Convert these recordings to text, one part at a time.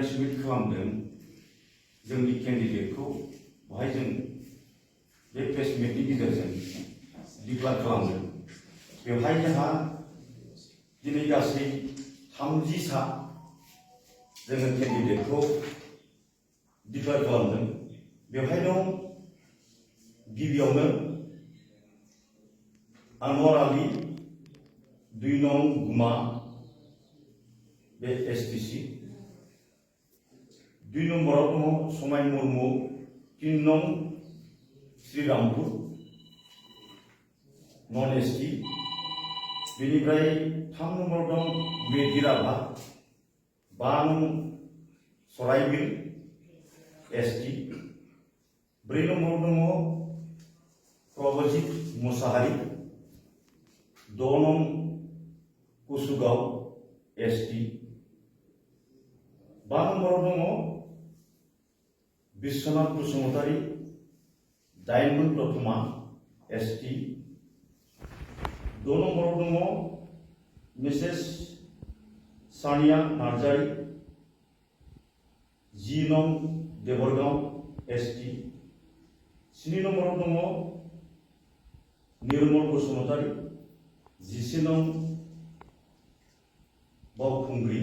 Submit खालामदों जोंनि कैंडिडेटखौ बहाय जों बे प्लेसमेन्टनि गेजेरजों डिक्लेयार खालामदों। बेवहाय जोंहा दिनै गासै 30 सा जोङो कैंडिडेटखौ डिक्लेयार खालामदों। बेवहाय दं गिबियावनो आनवार आली 2 नं गुमा बे एसटीसी, 2 नम्बराव दङ समाय मुर्मु 3 नं श्रीरामपुर नन एसटी, बेनिफ्राय 3 नम्बर दं मेहदी राभा 5 नं सराइबिल एसटी, 4 नम्बर दङ प्रभजित मुसाहारि 6 नं कुसुगाव एसटी, 5 नम्बराव दङ बिश्वनाथ बसुमतारी 8 नं दतमा एसटी, 2 नम्बराव दङ मिसेस सानिया नार्जारी 10 नं देबरगांव एसटी, 7 नम्बराव दङ निर्मल बसुमतारी 11 नं बावखुंग्रि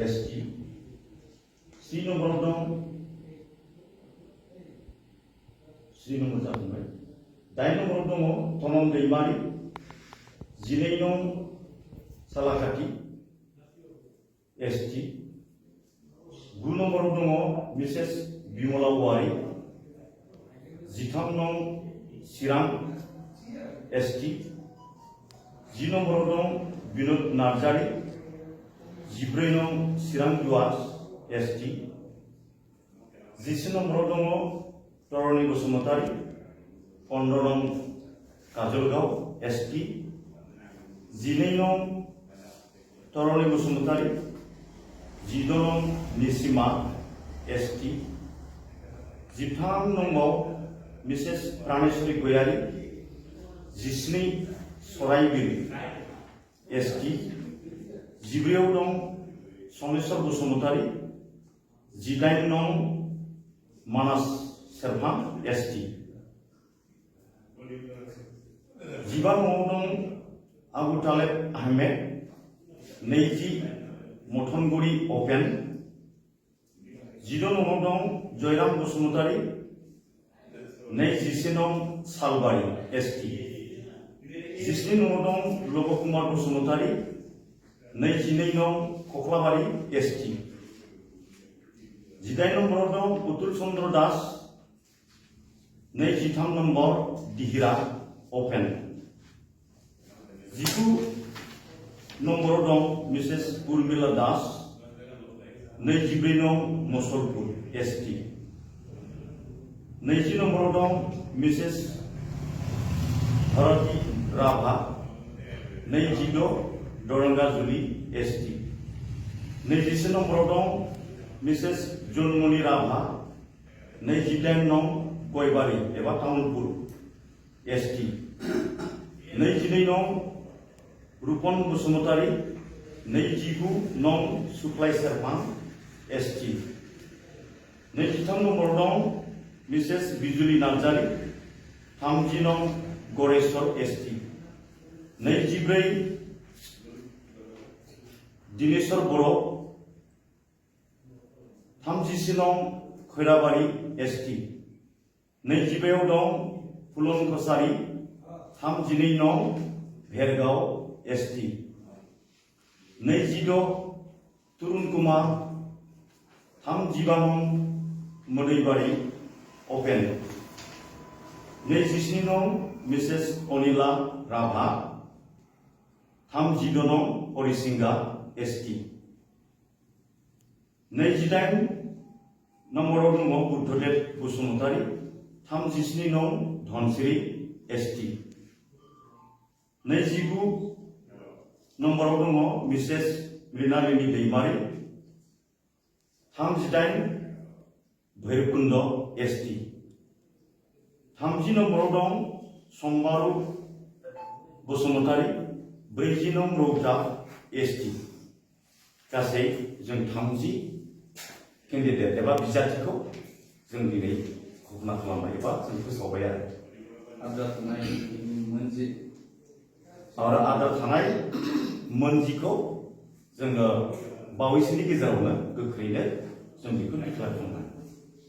एसटी, 3 नम्बराव दं 3 नम्बर जाबाय 8 नम्बराव दङ तनम दैमारी 12 नं सालाकाटी एसटी, 9 नम्बराव दङ मिसेस बिमला औवारी 13 नं चिरां एसटी, 10 नम्बराव दं विनोद नार्जारी 14 नं चिरां जुवास एसटी, 11 नम्बराव दङ तरणी बसुमतारी 15 नं काजलगांव एसटी, 12 नं तरणी बसुमतारी 14 नं निसिमा एसटी, 13 नम्बराव मिसेस प्राणेश्वरी गयारी 12 सराइबिल एसटी, 14 दं सोमेश्वर बसुमतारी 18 नं मानास सेरफां एसटी, 15 नम्बराव दं आबु तालेब आहमेद 20 मथनगुरि अपेन, 14 नम्बराव दं जयराम बसुमतारी 21 नं सालबारि एसटी, 17 नम्बराव दं लबकुमार बसुमतारी 22 नं कख्लाबारि एसटी, 18 नम्बराव दं पुतुल चन्द्र दास 23 नम्बर दिहिरा अपेन, 19 नम्बराव दं मिसेस उर्मिला दास 24 नं मुसलपुर एसटी, 20 नम्बराव दं मिसेस भारती राभा 26 दरंगाजुलि एसटी, 21 नम्बराव दं मिसेस जुनमणि राभा 28 नं गयबारि एबा तामुलपुर एसटी, 22 नं रुपन बसुमतारी 29 नं सुक्लाय सेरफां एसटी, 23 नम्बराव दं मिसेस बिजुली नार्जारी 30 नं गरेश्वर एसटी, 24 दिनेश्वर बर' 36 नं खैराबारि एसटी, 25 दं फुलन कसारी 32 नं भेरगाव एसटी, 26 तरुण कुमार 35 नं मोदैबारि अपेन, 27 नं मिसेस अनिला राभा 30 नं हरिसिंगा एसटी, 28 नम्बराव दङ बुद्धदेब बसुमतारी 37 नं धनसिरि एसटी, 29 नम्बराव दङ मिसेस मृणालिनी दैमारी 38 भैरबकुंड एसटी, 30 नम्बराव दं सम्बारु बसुमतारी 40 नं रौता एसटी, गासै जों 30 केन्डिडेट एबा बिजाथिखौ जों दिनै घोषणा खालामबाय एबा जों फोसावबाय आरो आद्रा थानाय मोनजिखौ जोङो बावैसोनि गेजेरावनो गोख्रैनो जों बेखौ डिक्लेयार खालामनो